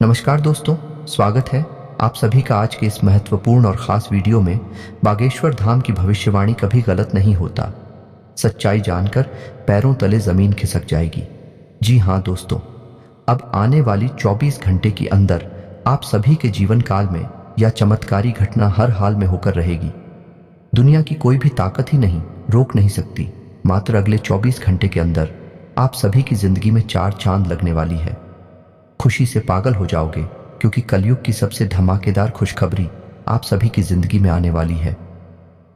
नमस्कार दोस्तों, स्वागत है आप सभी का आज के इस महत्वपूर्ण और ख़ास वीडियो में। बागेश्वर धाम की भविष्यवाणी कभी गलत नहीं होता। सच्चाई जानकर पैरों तले ज़मीन खिसक जाएगी। जी हाँ दोस्तों, अब आने वाली 24 घंटे के अंदर आप सभी के जीवन काल में यह चमत्कारी घटना हर हाल में होकर रहेगी। दुनिया की कोई भी ताकत ही नहीं रोक नहीं सकती। मात्र अगले 24 घंटे के अंदर आप सभी की ज़िंदगी में 4 चांद लगने वाली है। खुशी से पागल हो जाओगे, क्योंकि कलयुग की सबसे धमाकेदार खुशखबरी आप सभी की जिंदगी में आने वाली है।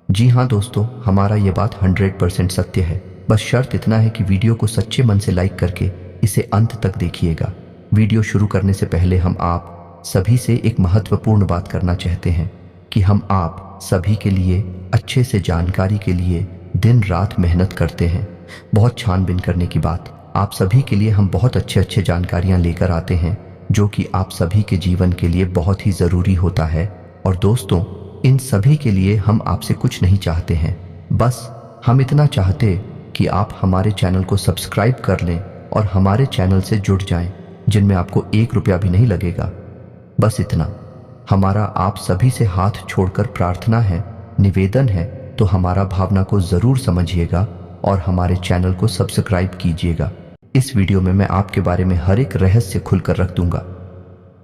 जी हाँ दोस्तों, हमारा ये बात 100% सत्य है। बस शर्त इतना है कि वीडियो को सच्चे मन से लाइक करके इसे अंत तक देखिएगा। वीडियो शुरू करने से पहले हम आप सभी से एक महत्वपूर्ण बात करना चाहते हैं कि हम आप सभी के लिए अच्छे से जानकारी के लिए दिन रात मेहनत करते हैं। बहुत छानबीन करने की बात, आप सभी के लिए हम बहुत अच्छे जानकारियां लेकर आते हैं जो कि आप सभी के जीवन के लिए बहुत ही ज़रूरी होता है। और दोस्तों, इन सभी के लिए हम आपसे कुछ नहीं चाहते हैं, बस हम इतना चाहते कि आप हमारे चैनल को सब्सक्राइब कर लें और हमारे चैनल से जुड़ जाएं, जिनमें आपको 1 रुपया भी नहीं लगेगा। बस इतना। हमारा आप सभी से हाथ छोड़कर प्रार्थना है, निवेदन है, तो हमारा भावना को ज़रूर समझिएगा और हमारे चैनल को सब्सक्राइब कीजिएगा। इस वीडियो में मैं आपके बारे में हर एक रहस्य खुलकर रख दूंगा।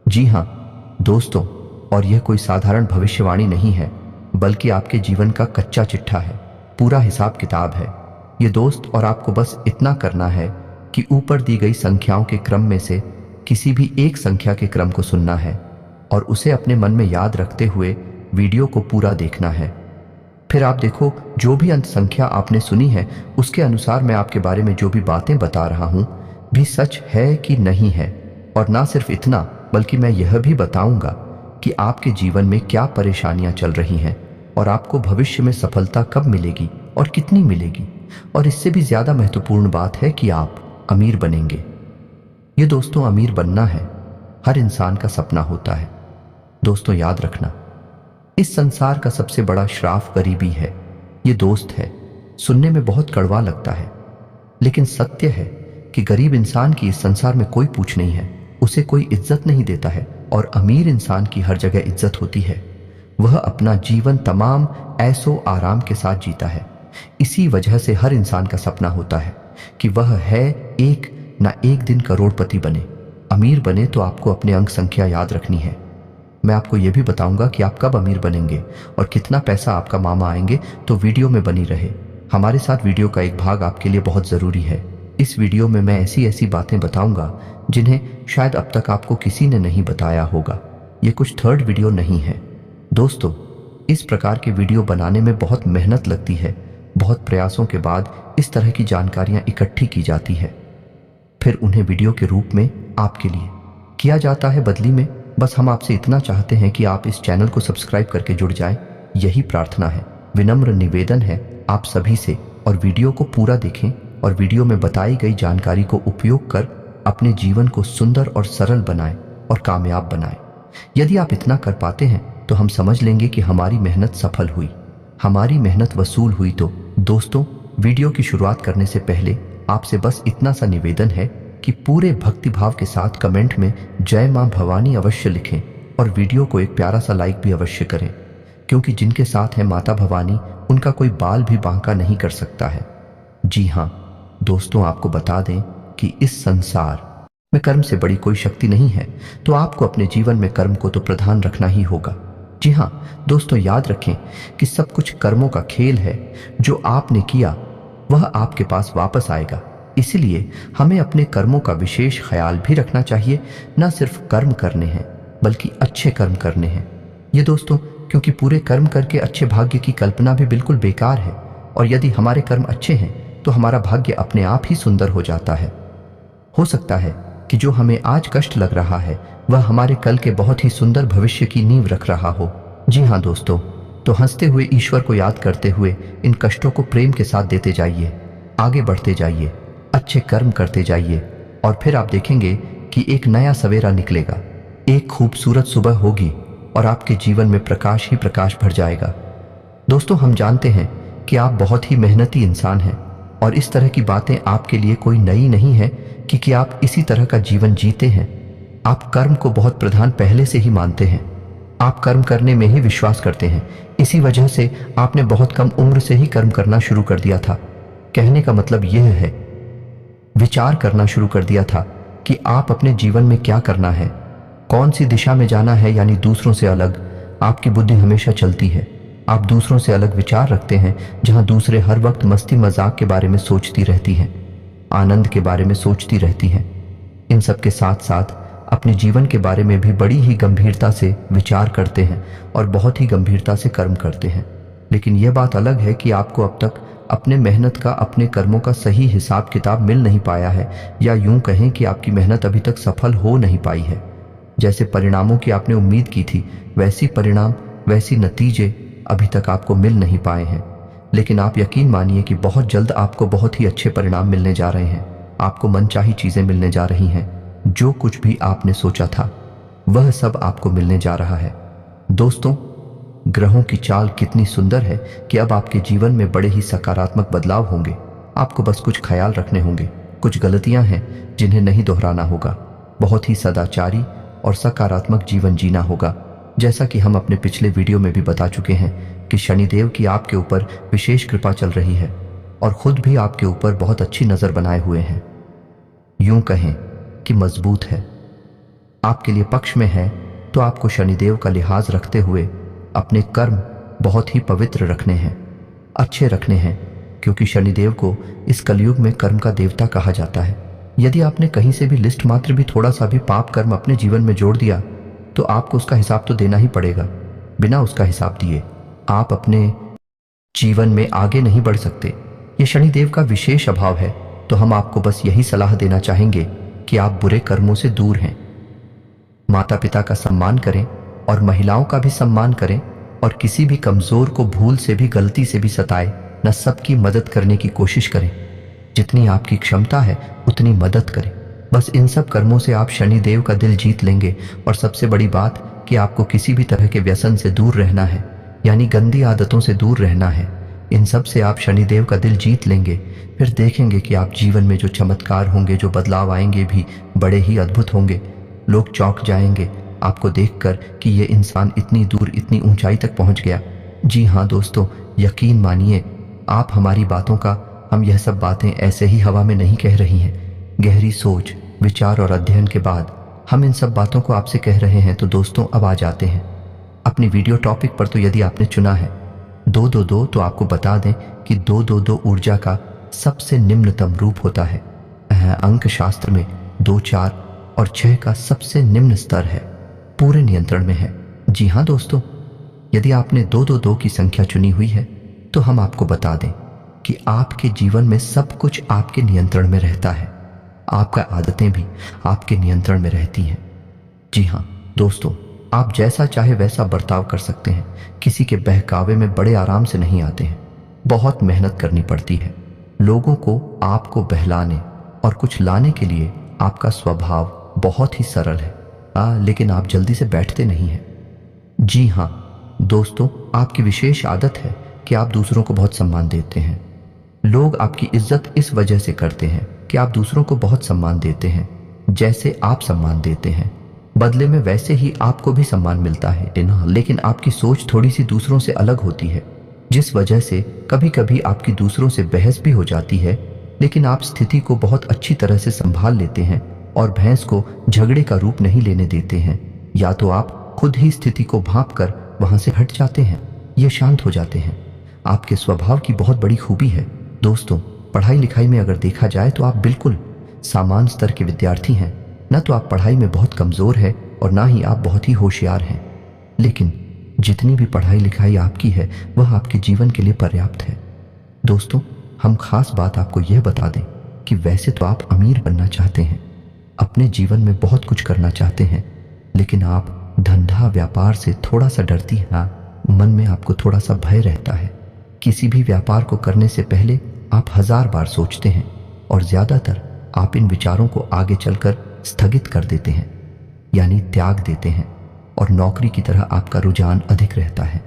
जी हाँ दोस्तों, और यह कोई साधारण भविष्यवाणी नहीं है, बल्कि आपके जीवन का कच्चा चिट्ठा है, पूरा हिसाब किताब है ये दोस्त। और आपको बस इतना करना है कि ऊपर दी गई संख्याओं के क्रम में से किसी भी एक संख्या के क्रम को सुनना है और उसे अपने मन में याद रखते हुए वीडियो को पूरा देखना है। फिर आप देखो, जो भी अंत संख्या आपने सुनी है उसके अनुसार मैं आपके बारे में जो भी बातें बता रहा हूँ भी सच है कि नहीं है। और ना सिर्फ इतना, बल्कि मैं यह भी बताऊंगा कि आपके जीवन में क्या परेशानियां चल रही हैं और आपको भविष्य में सफलता कब मिलेगी और कितनी मिलेगी। और इससे भी ज़्यादा महत्वपूर्ण बात है कि आप अमीर बनेंगे। ये दोस्तों, अमीर बनना है हर इंसान का सपना होता है। दोस्तों याद रखना, इस संसार का सबसे बड़ा श्राप गरीबी है। ये दोस्त है, सुनने में बहुत कड़वा लगता है, लेकिन सत्य है कि गरीब इंसान की इस संसार में कोई पूछ नहीं है, उसे कोई इज्जत नहीं देता है। और अमीर इंसान की हर जगह इज्जत होती है। वह अपना जीवन तमाम ऐशो आराम के साथ जीता है। इसी वजह से हर इंसान का सपना होता है कि वह है एक ना एक दिन करोड़पति बने। अमीर बने तो आपको अपने अंक संख्या याद रखनी है। मैं आपको यह भी बताऊंगा कि आप कब अमीर बनेंगे और कितना पैसा आपका मामा आएंगे, तो वीडियो में बनी रहे हमारे साथ। वीडियो का एक भाग आपके लिए बहुत ज़रूरी है। इस वीडियो में मैं ऐसी बातें बताऊंगा जिन्हें शायद अब तक आपको किसी ने नहीं बताया होगा। ये कुछ थर्ड वीडियो नहीं है दोस्तों। इस प्रकार के वीडियो बनाने में बहुत मेहनत लगती है। बहुत प्रयासों के बाद इस तरह की जानकारियाँ इकट्ठी की जाती है, फिर उन्हें वीडियो के रूप में आपके लिए किया जाता है। बदली में बस हम आपसे इतना चाहते हैं कि आप इस चैनल को सब्सक्राइब करके जुड़ जाएं। यही प्रार्थना है, विनम्र निवेदन है आप सभी से। और वीडियो को पूरा देखें और वीडियो में बताई गई जानकारी को उपयोग कर अपने जीवन को सुंदर और सरल बनाएं और कामयाब बनाएं। यदि आप इतना कर पाते हैं तो हम समझ लेंगे कि हमारी मेहनत सफल हुई, हमारी मेहनत वसूल हुई। तो दोस्तों, वीडियो की शुरुआत करने से पहले आपसे बस इतना सा निवेदन है कि पूरे भक्तिभाव के साथ कमेंट में जय मां भवानी अवश्य लिखें और वीडियो को एक प्यारा सा लाइक भी अवश्य करें, क्योंकि जिनके साथ है माता भवानी उनका कोई बाल भी बांका नहीं कर सकता है। जी हाँ दोस्तों, आपको बता दें कि इस संसार में कर्म से बड़ी कोई शक्ति नहीं है, तो आपको अपने जीवन में कर्म को तो प्रधान रखना ही होगा। जी हाँ दोस्तों, याद रखें कि सब कुछ कर्मों का खेल है। जो आपने किया वह आपके पास वापस आएगा। इसलिए हमें अपने कर्मों का विशेष ख्याल भी रखना चाहिए। न सिर्फ कर्म करने हैं, बल्कि अच्छे कर्म करने हैं। ये दोस्तों, क्योंकि पूरे कर्म करके अच्छे भाग्य की कल्पना भी बिल्कुल बेकार है। और यदि हमारे कर्म अच्छे हैं तो हमारा भाग्य अपने आप ही सुंदर हो जाता है। हो सकता है कि जो हमें आज कष्ट लग रहा है वह हमारे कल के बहुत ही सुंदर भविष्य की नींव रख रहा हो। जी हाँ दोस्तों, तो हंसते हुए ईश्वर को याद करते हुए इन कष्टों को प्रेम के साथ देते जाइए, आगे बढ़ते जाइए, अच्छे कर्म करते जाइए। और फिर आप देखेंगे कि एक नया सवेरा निकलेगा, एक खूबसूरत सुबह होगी और आपके जीवन में प्रकाश ही प्रकाश भर जाएगा। दोस्तों, हम जानते हैं कि आप बहुत ही मेहनती इंसान हैं और इस तरह की बातें आपके लिए कोई नई नहीं है, क्योंकि आप इसी तरह का जीवन जीते हैं। आप कर्म को बहुत प्रधान पहले से ही मानते हैं। आप कर्म करने में ही विश्वास करते हैं। इसी वजह से आपने बहुत कम उम्र से ही कर्म करना शुरू कर दिया था। कहने का मतलब यह है, विचार करना शुरू कर दिया था कि आप अपने जीवन में क्या करना है, कौन सी दिशा में जाना है। यानी दूसरों से अलग आपकी बुद्धि हमेशा चलती है। आप दूसरों से अलग विचार रखते हैं, जहां दूसरे हर वक्त मस्ती मजाक के बारे में सोचती रहती हैं, आनंद के बारे में सोचती रहती हैं। इन सब के साथ साथ अपने जीवन के बारे में भी बड़ी ही गंभीरता से विचार करते हैं और बहुत ही गंभीरता से कर्म करते हैं। लेकिन यह बात अलग है कि आपको अब तक अपने मेहनत का, अपने कर्मों का सही हिसाब किताब मिल नहीं पाया है, या यूं कहें कि आपकी मेहनत अभी तक सफल हो नहीं पाई है। जैसे परिणामों की आपने उम्मीद की थी, वैसी परिणाम, वैसी नतीजे अभी तक आपको मिल नहीं पाए हैं। लेकिन आप यकीन मानिए कि बहुत जल्द आपको बहुत ही अच्छे परिणाम मिलने जा रहे हैं। आपको मनचाही चीजें मिलने जा रही हैं। जो कुछ भी आपने सोचा था वह सब आपको मिलने जा रहा है। दोस्तों, ग्रहों की चाल कितनी सुंदर है कि अब आपके जीवन में बड़े ही सकारात्मक बदलाव होंगे। आपको बस कुछ ख्याल रखने होंगे। कुछ गलतियां हैं जिन्हें नहीं दोहराना होगा। बहुत ही सदाचारी और सकारात्मक जीवन जीना होगा। जैसा कि हम अपने पिछले वीडियो में भी बता चुके हैं कि शनिदेव की आपके ऊपर विशेष कृपा चल रही है और खुद भी आपके ऊपर बहुत अच्छी नजर बनाए हुए हैं। यूं कहें कि मजबूत है, आपके लिए पक्ष में है। तो आपको शनिदेव का लिहाज रखते हुए अपने कर्म बहुत ही पवित्र रखने हैं, अच्छे रखने हैं, क्योंकि शनिदेव को इस कलयुग में कर्म का देवता कहा जाता है। यदि आपने कहीं से भी लिस्ट मात्र भी थोड़ा सा भी पाप कर्म अपने जीवन में जोड़ दिया तो आपको उसका हिसाब तो देना ही पड़ेगा। बिना उसका हिसाब दिए आप अपने जीवन में आगे नहीं बढ़ सकते। ये शनिदेव का विशेष अभाव है। तो हम आपको बस यही सलाह देना चाहेंगे कि आप बुरे कर्मों से दूर हैं। माता पिता का सम्मान करें और महिलाओं का भी सम्मान करें, और किसी भी कमजोर को भूल से भी, गलती से भी सताए न, सबकी मदद करने की कोशिश करें। जितनी आपकी क्षमता है उतनी मदद करें। बस इन सब कर्मों से आप शनिदेव का दिल जीत लेंगे। और सबसे बड़ी बात कि आपको किसी भी तरह के व्यसन से दूर रहना है, यानी गंदी आदतों से दूर रहना है। इन सब से आप शनिदेव का दिल जीत लेंगे। फिर देखेंगे कि आप जीवन में जो चमत्कार होंगे, जो बदलाव आएंगे भी बड़े ही अद्भुत होंगे। लोग चौंक जाएंगे आपको देखकर कि ये इंसान इतनी दूर, इतनी ऊंचाई तक पहुंच गया। जी हाँ दोस्तों, यकीन मानिए आप हमारी बातों का, हम यह सब बातें ऐसे ही हवा में नहीं कह रही हैं। गहरी सोच, विचार और अध्ययन के बाद हम इन सब बातों को आपसे कह रहे हैं। तो दोस्तों, अब आ जाते हैं अपनी वीडियो टॉपिक पर। तो यदि आपने चुना है 222, तो आपको बता दें कि 222 ऊर्जा का सबसे निम्नतम रूप होता है। अंक शास्त्र में 2, 4 और 6 का सबसे निम्न स्तर है, पूरे नियंत्रण में है। जी हाँ दोस्तों, यदि आपने 222 की संख्या चुनी हुई है तो हम आपको बता दें कि आपके जीवन में सब कुछ आपके नियंत्रण में रहता है। आपका आदतें भी आपके नियंत्रण में रहती हैं। जी हाँ दोस्तों, आप जैसा चाहे वैसा बर्ताव कर सकते हैं। किसी के बहकावे में बड़े आराम से नहीं आते हैं। बहुत मेहनत करनी पड़ती है लोगों को आपको बहलाने और कुछ लाने के लिए। आपका स्वभाव बहुत ही सरल है, लेकिन आप जल्दी से बैठते नहीं हैं। जी हाँ दोस्तों, आपकी विशेष आदत है कि आप दूसरों को बहुत सम्मान देते हैं। लोग आपकी इज्जत इस वजह से करते हैं कि आप दूसरों को बहुत सम्मान देते हैं। जैसे आप सम्मान देते हैं, बदले में वैसे ही आपको भी सम्मान मिलता है। लेकिन आपकी सोच थोड़ी सी दूसरों से अलग होती है, जिस वजह से कभी कभी आपकी दूसरों से बहस भी हो जाती है। लेकिन आप स्थिति को बहुत अच्छी तरह से संभाल लेते हैं और बहस को झगड़े का रूप नहीं लेने देते हैं। या तो आप खुद ही स्थिति को भांप कर वहां से हट जाते हैं, ये शांत हो जाते हैं। आपके स्वभाव की बहुत बड़ी खूबी है दोस्तों। पढ़ाई लिखाई में अगर देखा जाए तो आप बिल्कुल सामान्य स्तर के विद्यार्थी हैं। न तो आप पढ़ाई में बहुत कमजोर हैं और ना ही आप बहुत ही होशियार हैं। लेकिन जितनी भी पढ़ाई लिखाई आपकी है वह आपके जीवन के लिए पर्याप्त है। दोस्तों, हम खास बात आपको यह बता दें कि वैसे तो आप अमीर बनना चाहते हैं, अपने जीवन में बहुत कुछ करना चाहते हैं, लेकिन आप धंधा व्यापार से थोड़ा सा डरती हैं। मन में आपको थोड़ा सा भय रहता है। किसी भी व्यापार को करने से पहले आप 1000 बार सोचते हैं और ज्यादातर आप इन विचारों को आगे चलकर स्थगित कर देते हैं, यानी त्याग देते हैं। और नौकरी की तरह आपका रुझान अधिक रहता है।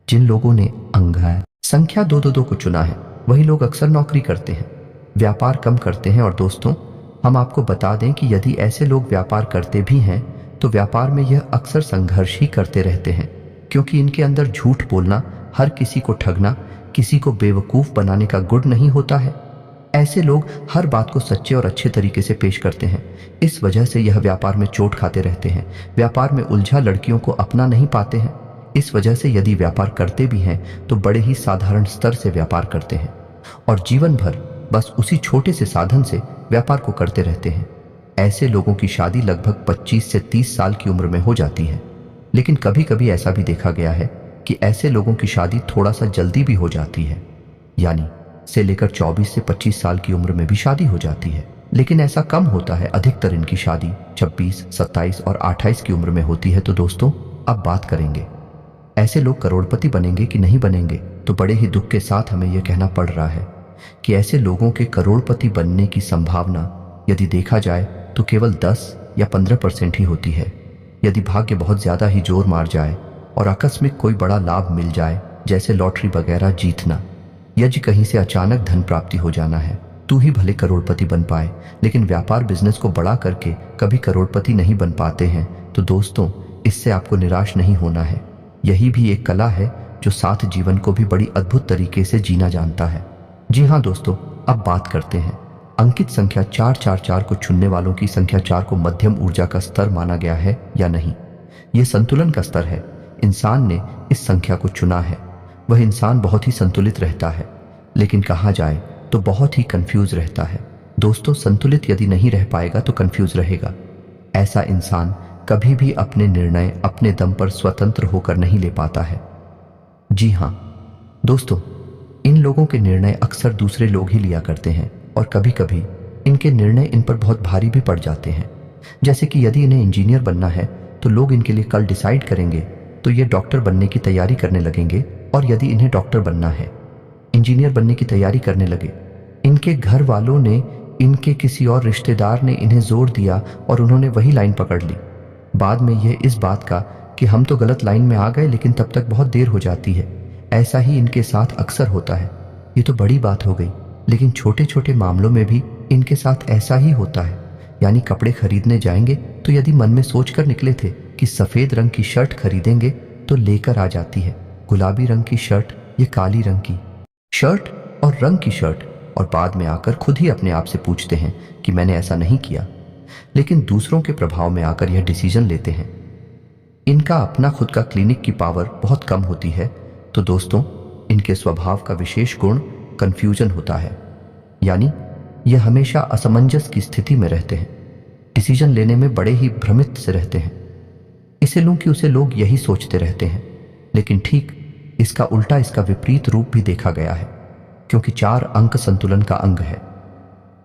जिन लोगों ने संख्या 222 को चुना है वही लोग अक्सर नौकरी करते हैं, व्यापार कम करते हैं। और दोस्तों, हम आपको बता दें कि यदि ऐसे लोग व्यापार करते भी हैं तो व्यापार में यह अक्सर संघर्ष ही करते रहते हैं, क्योंकि इनके अंदर झूठ बोलना, हर किसी को ठगना, किसी को बेवकूफ़ बनाने का गुण नहीं होता है। ऐसे लोग हर बात को सच्चे और अच्छे तरीके से पेश करते हैं। इस वजह से यह व्यापार में चोट खाते रहते हैं। व्यापार में उलझा लड़कियों को अपना नहीं पाते हैं। इस वजह से यदि व्यापार करते भी हैं तो बड़े ही साधारण स्तर से व्यापार करते हैं और जीवन भर बस उसी छोटे से साधन से व्यापार को करते रहते हैं। ऐसे लोगों की शादी लगभग 25 से 30 साल की उम्र में हो जाती है। लेकिन कभी कभी ऐसा भी देखा गया है कि ऐसे लोगों की शादी थोड़ा सा जल्दी भी हो जाती है, यानी से लेकर 24 से 25 साल की उम्र में भी शादी हो जाती है। लेकिन ऐसा कम होता है, अधिकतर इनकी शादी 26, 27 और 28 की उम्र में होती है। तो दोस्तों, अब बात करेंगे ऐसे लोग करोड़पति बनेंगे कि नहीं बनेंगे। तो बड़े ही दुख के साथ हमें यह कहना पड़ रहा है कि ऐसे लोगों के करोड़पति बनने की संभावना यदि देखा जाए तो केवल 10 या 15% ही होती है। यदि भाग्य बहुत ज़्यादा ही जोर मार जाए और आकस्मिक कोई बड़ा लाभ मिल जाए, जैसे लॉटरी वगैरह जीतना, यदि कहीं से अचानक धन प्राप्ति हो जाना है, तो ही भले करोड़पति बन पाए। लेकिन व्यापार बिजनेस को बड़ा करके कभी करोड़पति नहीं बन पाते हैं। तो दोस्तों, इससे आपको निराश नहीं होना है। यही भी एक कला है जो साथ जीवन को भी बड़ी अद्भुत तरीके से जीना जानता है। जी हाँ दोस्तों, अब बात करते हैं अंकित संख्या 444 को चुनने वालों की संख्या 4 को मध्यम ऊर्जा का स्तर माना गया है या नहीं। यह संतुलन का स्तर है। इंसान ने इस संख्या को चुना है। वह इंसान बहुत ही संतुलित रहता है, लेकिन कहा जाए तो बहुत ही कंफ्यूज रहता है। दोस्तों, संतुलित यदि नहीं रह पाएगा तो कंफ्यूज रहेगा। ऐसा इंसान कभी भी अपने निर्णय अपने दम पर स्वतंत्र होकर नहीं ले पाता है। जी हाँ दोस्तों, इन लोगों के निर्णय अक्सर दूसरे लोग ही लिया करते हैं और कभी कभी इनके निर्णय इन पर बहुत भारी भी पड़ जाते हैं। जैसे कि यदि इन्हें इंजीनियर बनना है तो लोग इनके लिए कल डिसाइड करेंगे तो ये डॉक्टर बनने की तैयारी करने लगेंगे, और यदि इन्हें डॉक्टर बनना है, इंजीनियर बनने की तैयारी करने लगे। इनके घर वालों ने, इनके किसी और रिश्तेदार ने इन्हें जोर दिया और उन्होंने वही लाइन पकड़ ली। बाद में ये इस बात का कि हम तो गलत लाइन में आ गए, लेकिन तब तक बहुत देर हो जाती है। ऐसा ही इनके साथ अक्सर होता है। ये तो बड़ी बात हो गई, लेकिन छोटे छोटे मामलों में भी इनके साथ ऐसा ही होता है। यानी कपड़े खरीदने जाएंगे तो यदि मन में सोच कर निकले थे कि सफ़ेद रंग की शर्ट खरीदेंगे तो लेकर आ जाती है गुलाबी रंग की शर्ट, ये काली रंग की शर्ट और रंग की शर्ट, और बाद में आकर खुद ही अपने आप से पूछते हैं कि मैंने ऐसा नहीं किया। लेकिन दूसरों के प्रभाव में आकर यह डिसीजन लेते हैं। इनका अपना खुद का क्लिनिक की पावर बहुत कम होती है। तो दोस्तों, इनके स्वभाव का विशेष गुण कंफ्यूजन होता है, यानी यह हमेशा असमंजस की स्थिति में रहते हैं। डिसीजन लेने में बड़े ही भ्रमित से रहते हैं। इसे लूं कि उसे लोग यही सोचते रहते हैं। लेकिन ठीक इसका उल्टा, इसका विपरीत रूप भी देखा गया है, क्योंकि 4 अंक संतुलन का अंग है।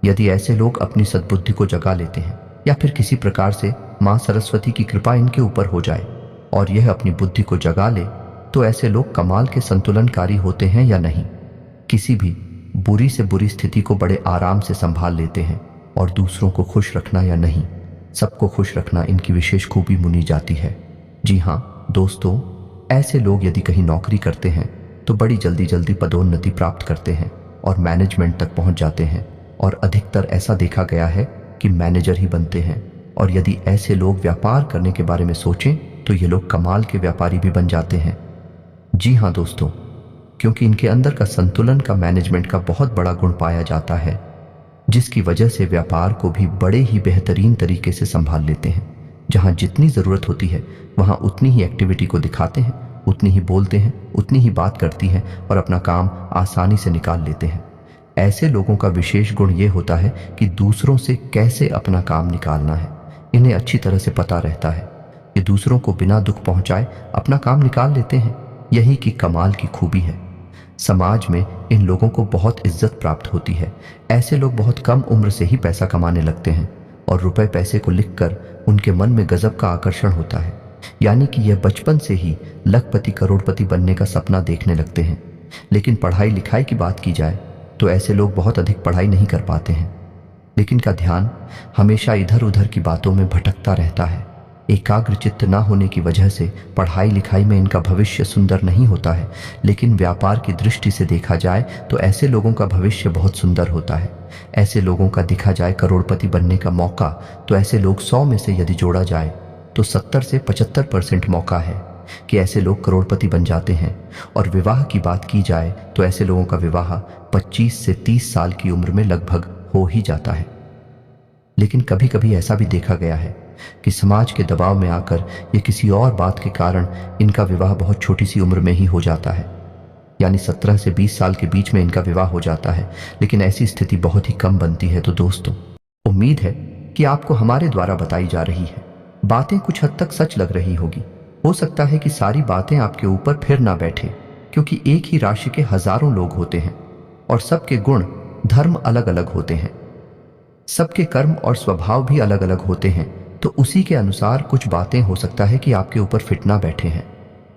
यदि ऐसे लोग अपनी सद्बुद्धि को जगा लेते हैं या फिर किसी प्रकार से मां सरस्वती की कृपा इनके ऊपर हो जाए और यह अपनी बुद्धि को जगा ले, तो ऐसे लोग कमाल के संतुलनकारी होते हैं या नहीं। किसी भी बुरी से बुरी स्थिति को बड़े आराम से संभाल लेते हैं, और दूसरों को खुश रखना या नहीं, सबको खुश रखना इनकी विशेष खूबी मुनी जाती है। जी हाँ दोस्तों, ऐसे लोग यदि कहीं नौकरी करते हैं तो बड़ी जल्दी जल्दी पदोन्नति प्राप्त करते हैं और मैनेजमेंट तक पहुंच जाते हैं, और अधिकतर ऐसा देखा गया है कि मैनेजर ही बनते हैं। और यदि ऐसे लोग व्यापार करने के बारे में सोचें तो ये लोग कमाल के व्यापारी भी बन जाते हैं। जी हाँ दोस्तों, क्योंकि इनके अंदर का संतुलन का, मैनेजमेंट का बहुत बड़ा गुण पाया जाता है, जिसकी वजह से व्यापार को भी बड़े ही बेहतरीन तरीके से संभाल लेते हैं। जहाँ जितनी ज़रूरत होती है वहाँ उतनी ही एक्टिविटी को दिखाते हैं, उतनी ही बोलते हैं, उतनी ही बात करती हैं और अपना काम आसानी से निकाल लेते हैं। ऐसे लोगों का विशेष गुण ये होता है कि दूसरों से कैसे अपना काम निकालना है इन्हें अच्छी तरह से पता रहता है। ये दूसरों को बिना दुख पहुंचाए अपना काम निकाल लेते हैं। यही की कमाल की खूबी है। समाज में इन लोगों को बहुत इज्जत प्राप्त होती है। ऐसे लोग बहुत कम उम्र से ही पैसा कमाने लगते हैं और रुपए पैसे को लिखकर उनके मन में गजब का आकर्षण होता है। यानी कि यह बचपन से ही लखपति करोड़पति बनने का सपना देखने लगते हैं। लेकिन पढ़ाई लिखाई की बात की जाए तो ऐसे लोग बहुत अधिक पढ़ाई नहीं कर पाते हैं, लेकिन का ध्यान हमेशा इधर उधर की बातों में भटकता रहता है। एकाग्र चित्त न होने की वजह से पढ़ाई लिखाई में इनका भविष्य सुंदर नहीं होता है, लेकिन व्यापार की दृष्टि से देखा जाए तो ऐसे लोगों का भविष्य बहुत सुंदर होता है। ऐसे लोगों का देखा जाए करोड़पति बनने का मौका, तो ऐसे लोग 100 में से यदि जोड़ा जाए तो 70 से 75% मौका है कि ऐसे लोग करोड़पति बन जाते हैं। और विवाह की बात की जाए तो ऐसे लोगों का विवाह 25 से 30 साल की उम्र में लगभग हो ही जाता है। लेकिन कभी कभी ऐसा भी देखा गया है कि समाज के दबाव में आकर या किसी और बात के कारण इनका विवाह बहुत छोटी सी उम्र में ही हो जाता है, यानी 17 से 20 साल के बीच में इनका विवाह हो जाता है। लेकिन ऐसी स्थिति बहुत ही कम बनती है। तो दोस्तों, उम्मीद है कि आपको हमारे द्वारा बताई जा रही है बातें कुछ हद तक सच लग रही होगी। हो सकता है कि सारी बातें आपके ऊपर फिर ना बैठे, क्योंकि एक ही राशि के हजारों लोग होते हैं और सबके गुण धर्म अलग अलग होते हैं, सबके कर्म और स्वभाव भी अलग अलग होते हैं। तो उसी के अनुसार कुछ बातें हो सकता है कि आपके ऊपर फिट ना बैठे हैं।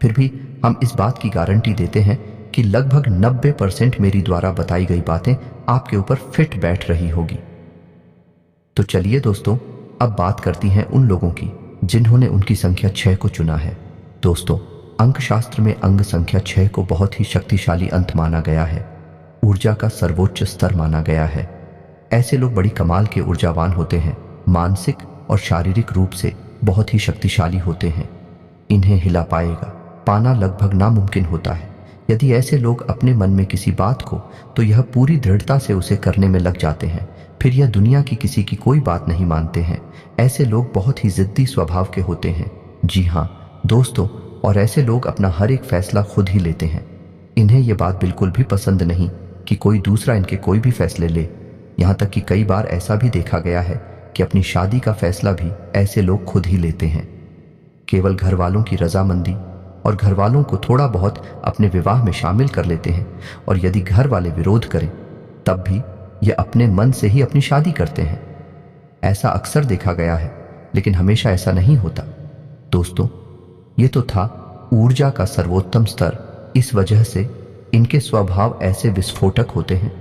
फिर भी हम इस बात की गारंटी देते हैं कि लगभग 90% मेरी द्वारा बताई गई बातें आपके ऊपर फिट बैठ रही होगी। तो चलिए दोस्तों, अब बात करती हैं उन लोगों की जिन्होंने उनकी संख्या 6 को चुना है। दोस्तों, अंक शास्त्र में अंग संख्या 6 को बहुत ही शक्तिशाली अंक माना गया है, ऊर्जा का सर्वोच्च स्तर माना गया है। ऐसे लोग बड़ी कमाल के ऊर्जावान होते हैं, मानसिक और शारीरिक रूप से बहुत ही शक्तिशाली होते हैं। इन्हें हिला पाना लगभग नामुमकिन होता है। यदि ऐसे लोग अपने मन में किसी बात को, तो यह पूरी दृढ़ता से उसे करने में लग जाते हैं। फिर यह दुनिया की किसी की कोई बात नहीं मानते हैं। ऐसे लोग बहुत ही जिद्दी स्वभाव के होते हैं। जी हाँ दोस्तों, और ऐसे लोग अपना हर एक फैसला खुद ही लेते हैं। इन्हें यह बात बिल्कुल भी पसंद नहीं कि कोई दूसरा इनके कोई भी फैसले ले। यहाँ तक कि कई बार ऐसा भी देखा गया है कि अपनी शादी का फैसला भी ऐसे लोग खुद ही लेते हैं, केवल घर वालों की रजामंदी और घर वालों को थोड़ा बहुत अपने विवाह में शामिल कर लेते हैं। और यदि घर वाले विरोध करें तब भी ये अपने मन से ही अपनी शादी करते हैं। ऐसा अक्सर देखा गया है, लेकिन हमेशा ऐसा नहीं होता। दोस्तों, ये तो था ऊर्जा का सर्वोत्तम स्तर। इस वजह से इनके स्वभाव ऐसे विस्फोटक होते हैं,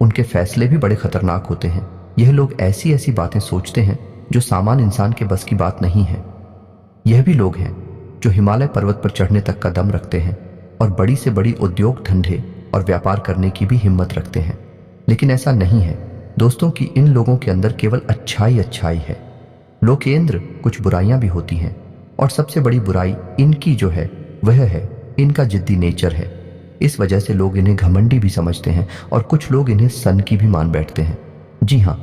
उनके फैसले भी बड़े खतरनाक होते हैं। यह लोग ऐसी ऐसी बातें सोचते हैं जो सामान्य इंसान के बस की बात नहीं है। यह भी लोग हैं जो हिमालय पर्वत पर चढ़ने तक का दम रखते हैं और बड़ी से बड़ी उद्योग धंधे और व्यापार करने की भी हिम्मत रखते हैं। लेकिन ऐसा नहीं है दोस्तों कि इन लोगों के अंदर केवल अच्छाई है। लोकेंद्र कुछ बुराइयां भी होती हैं, और सबसे बड़ी बुराई इनकी जो है वह है इनका जिद्दी नेचर है। इस वजह से लोग इन्हें घमंडी भी समझते हैं और कुछ लोग इन्हें सन की भी मान बैठते हैं। जी हाँ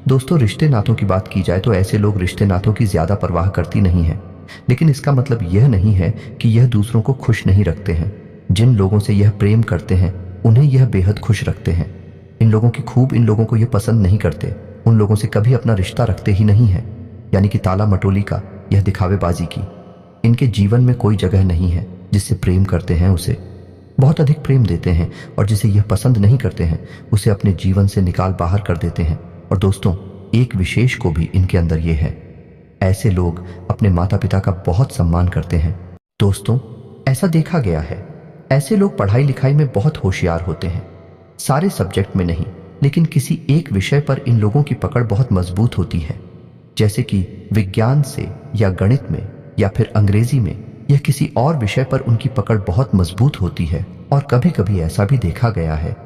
दोस्तों, रिश्ते नातों की बात की जाए तो ऐसे लोग रिश्ते नातों की ज्यादा परवाह करती नहीं है, लेकिन इसका मतलब यह नहीं है कि यह दूसरों को खुश नहीं रखते हैं। जिन लोगों से यह प्रेम करते हैं उन्हें यह बेहद खुश रखते हैं। इन लोगों की खूब इन लोगों को यह पसंद नहीं करते, उन लोगों से कभी अपना रिश्ता रखते ही नहीं है। यानी कि ताला मटोली का, यह दिखावेबाजी की इनके जीवन में कोई जगह नहीं है। जिससे प्रेम करते हैं उसे बहुत अधिक प्रेम देते हैं, और जिसे यह पसंद नहीं करते हैं उसे अपने जीवन से निकाल बाहर कर देते हैं। और दोस्तों, एक विशेष को भी इनके अंदर यह है, ऐसे लोग अपने माता पिता का बहुत सम्मान करते हैं। दोस्तों, ऐसा देखा गया है, ऐसे लोग पढ़ाई लिखाई में बहुत होशियार होते हैं, सारे सब्जेक्ट में नहीं, लेकिन किसी एक विषय पर इन लोगों की पकड़ बहुत मजबूत होती है। जैसे कि विज्ञान से या गणित में या फिर अंग्रेजी में या किसी और विषय पर उनकी पकड़ बहुत मजबूत होती है। और कभी कभी ऐसा भी देखा गया है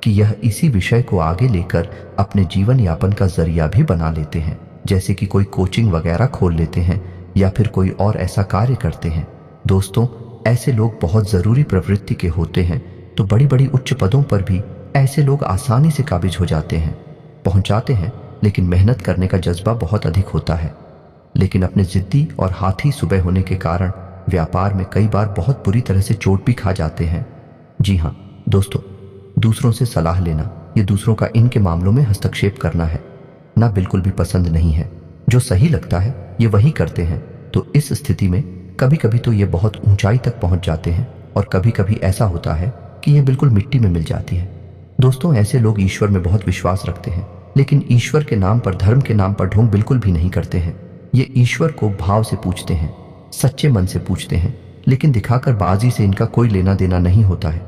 कि यह इसी विषय को आगे लेकर अपने जीवन यापन का जरिया भी बना लेते हैं। जैसे कि कोई कोचिंग वगैरह खोल लेते हैं या फिर कोई और ऐसा कार्य करते हैं। दोस्तों, ऐसे लोग बहुत ज़रूरी प्रवृत्ति के होते हैं, तो बड़ी बड़ी उच्च पदों पर भी ऐसे लोग आसानी से काबिज हो जाते हैं, पहुंचाते हैं। लेकिन मेहनत करने का जज्बा बहुत अधिक होता है, लेकिन अपने जिद्दी और हाथी सुबह होने के कारण व्यापार में कई बार बहुत बुरी तरह से चोट भी खा जाते हैं। जी हाँ दोस्तों, दूसरों से सलाह लेना, ये दूसरों का इनके मामलों में हस्तक्षेप करना है ना, बिल्कुल भी पसंद नहीं है। जो सही लगता है ये वही करते हैं। तो इस स्थिति में कभी कभी तो ये बहुत ऊंचाई तक पहुंच जाते हैं, और कभी कभी ऐसा होता है कि ये बिल्कुल मिट्टी में मिल जाती है। दोस्तों, ऐसे लोग ईश्वर में बहुत विश्वास रखते हैं, लेकिन ईश्वर के नाम पर, धर्म के नाम पर ढोंग बिल्कुल भी नहीं करते हैं। ये ईश्वर को भाव से पूछते हैं, सच्चे मन से पूछते हैं, लेकिन दिखाकर बाजी से इनका कोई लेना देना नहीं होता है।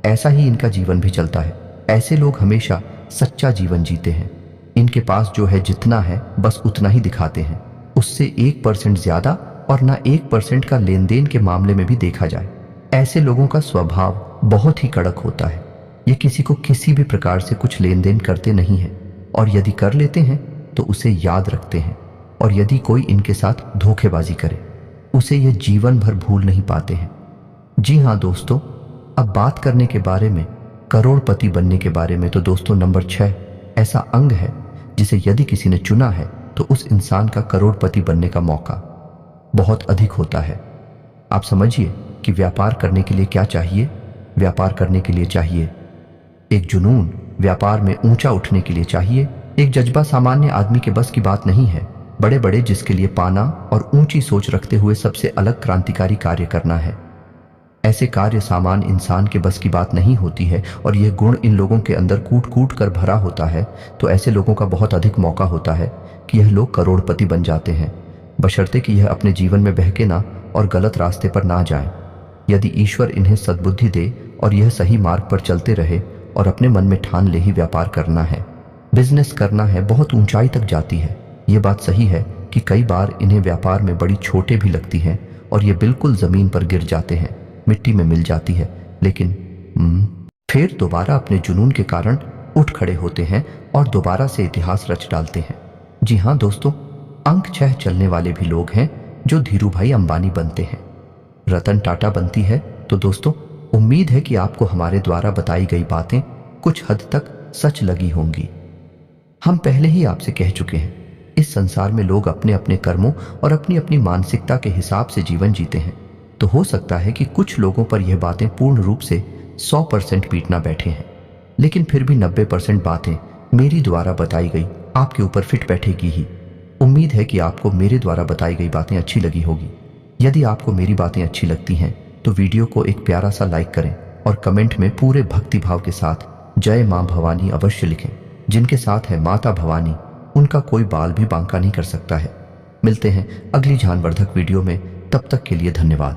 ऐसा ही इनका जीवन भी चलता है। ऐसे लोग हमेशा सच्चा जीवन जीते हैं। इनके पास जो है जितना है बस उतना ही दिखाते हैं, उससे 1% ज्यादा और ना 1% का लेन देन के मामले में भी देखा जाए। ऐसे लोगों का स्वभाव बहुत ही कड़क होता है। ये किसी को किसी भी प्रकार से कुछ लेन देन करते नहीं हैं, और यदि कर लेते हैं तो उसे याद रखते हैं, और यदि कोई इनके साथ धोखेबाजी करे उसे ये जीवन भर भूल नहीं पाते हैं। जी हाँ दोस्तों, अब बात करने के बारे में करोड़पति बनने के बारे में, तो दोस्तों नंबर 6 ऐसा अंग है जिसे यदि किसी ने चुना है तो उस इंसान का करोड़पति बनने का मौका बहुत अधिक होता है। आप समझिए कि व्यापार करने के लिए क्या चाहिए। व्यापार करने के लिए चाहिए एक जुनून, व्यापार में ऊंचा उठने के लिए चाहिए एक जज्बा। सामान्य आदमी के बस की बात नहीं है। बड़े बड़े जिसके लिए पाना और ऊंची सोच रखते हुए सबसे अलग क्रांतिकारी कार्य करना है। ऐसे कार्य सामान्य इंसान के बस की बात नहीं होती है, और यह गुण इन लोगों के अंदर कूट कूट कर भरा होता है। तो ऐसे लोगों का बहुत अधिक मौका होता है कि यह लोग करोड़पति बन जाते हैं, बशर्ते कि यह अपने जीवन में बहके ना और गलत रास्ते पर ना जाएं। यदि ईश्वर इन्हें सद्बुद्धि दे और यह सही मार्ग पर चलते रहे और अपने मन में ठान ले ही व्यापार करना है, बिजनेस करना है, बहुत ऊंचाई तक जाती है। ये बात सही है कि कई बार इन्हें व्यापार में बड़ी चोटें भी लगती हैं और ये बिल्कुल जमीन पर गिर जाते हैं, मिट्टी में मिल जाती है, लेकिन फिर दोबारा अपने जुनून के कारण उठ खड़े होते हैं और दोबारा से इतिहास रच डालते हैं। जी हाँ दोस्तों, अंक 6 चलने वाले भी लोग हैं जो धीरूभाई अंबानी बनते हैं, रतन टाटा बनती है। तो दोस्तों, उम्मीद है कि आपको हमारे द्वारा बताई गई बातें कुछ हद तक सच लगी होंगी। हम पहले ही आपसे कह चुके हैं, इस संसार में लोग अपने अपने कर्मों और अपनी अपनी मानसिकता के हिसाब से जीवन जीते हैं। तो हो सकता है कि कुछ लोगों पर यह बातें पूर्ण रूप से 100% पीट ना बैठे हैं, लेकिन फिर भी 90% बातें मेरी द्वारा बताई गई आपके ऊपर फिट बैठेगी ही। उम्मीद है कि आपको मेरे द्वारा बताई गई बातें अच्छी लगी होगी। यदि आपको मेरी बातें अच्छी लगती हैं तो वीडियो को एक प्यारा सा लाइक करें और कमेंट में पूरे भक्तिभाव के साथ जय मां भवानी अवश्य लिखें। जिनके साथ है माता भवानी, उनका कोई बाल भी बांका नहीं कर सकता है। मिलते हैं अगली ज्ञानवर्धक वीडियो में, तब तक के लिए धन्यवाद।